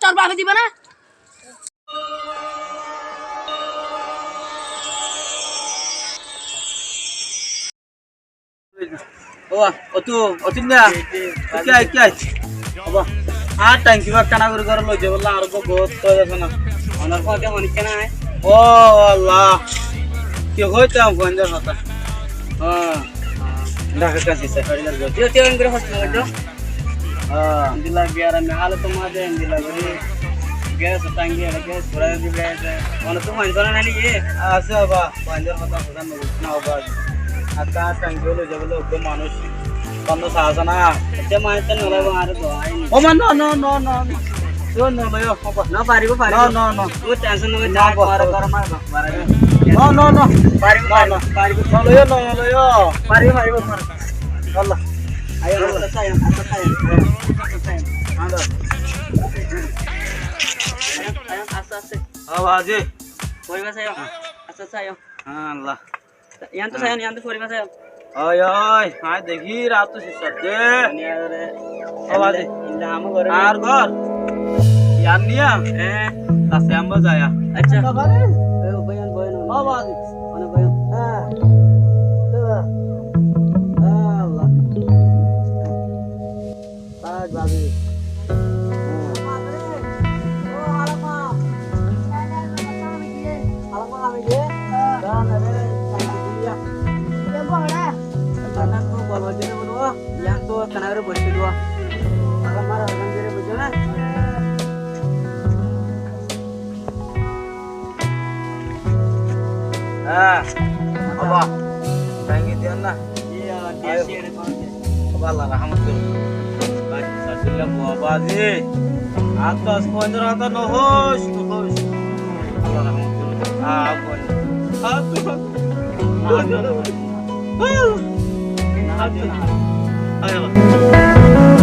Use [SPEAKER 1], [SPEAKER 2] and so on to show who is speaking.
[SPEAKER 1] তোর বাপে দিবে না
[SPEAKER 2] ও অতু অতিন না কি আই বাবা আর ট্যাঙ্কি বা কানা করে করে লই যাবলা আর গো বহুত তো আছে না
[SPEAKER 1] অনার পথে অনেক কেনা হয়
[SPEAKER 2] ও আল্লাহ কি হইতো গঞ্জার কথা হ্যাঁ ঢাকা কাছে সাইডার গো
[SPEAKER 1] जो ते इंग्र हॉस्पिटल जो
[SPEAKER 2] হ্যাঁ
[SPEAKER 1] दिला बियार में हाल तो मादे दिला गरी गैस टांगी है गैस थोड़ा भी गैस और तुम मान ना नहीं ये
[SPEAKER 2] আছে বাবা গঞ্জার কথা বুঝান না বাবা আকা ট্যাঙ্কি লই যাবলা একদম মানুষ কত সাহস না
[SPEAKER 1] ते मानते न लगा मार तो आई नहीं
[SPEAKER 2] ও মা no no no no no no লয় বাবা
[SPEAKER 1] ना पारी को पारी
[SPEAKER 2] नो नो नो
[SPEAKER 1] तू टेंशन न जा मार कर मार मार
[SPEAKER 2] नो नो नो
[SPEAKER 1] पारी को पारी को
[SPEAKER 2] नो লয় নো লয়
[SPEAKER 1] पारी को मार
[SPEAKER 2] আল্লাহ
[SPEAKER 1] ayo kita sayang
[SPEAKER 2] আদা
[SPEAKER 1] sayang asas
[SPEAKER 2] আওয়াজে
[SPEAKER 1] कोई बात sayang asas sayang
[SPEAKER 2] আল্লাহ
[SPEAKER 1] yang tu कोई बात sayang
[SPEAKER 2] ওই ওই আয় দেখি রাত তো শেষ হচ্ছে
[SPEAKER 1] ini ada
[SPEAKER 2] আওয়াজে
[SPEAKER 1] indah kamu gore
[SPEAKER 2] আর ঘর ইয়ার নিয়া কাছে আমরা যায়া
[SPEAKER 1] अच्छा
[SPEAKER 2] বাবারে
[SPEAKER 1] bayan
[SPEAKER 2] আওয়াজে
[SPEAKER 1] mana bayan
[SPEAKER 2] হ্যাঁ আল্লাহ তাজ বাবি
[SPEAKER 1] yang tu kena ada bos dua. Kalau marah orang kiri berjalan.
[SPEAKER 2] বাবা টাঙ্গি দিন না
[SPEAKER 1] Iya, dia sih ada kau.
[SPEAKER 2] বাবা আল্লাহ রহমত করুন সাদিল্লাহ বাবা জি আকাশ পয়ন্দর আতা নহস নহস আল্লাহ রহমত করুন আগুন আগুন আগুন আগুন আগুন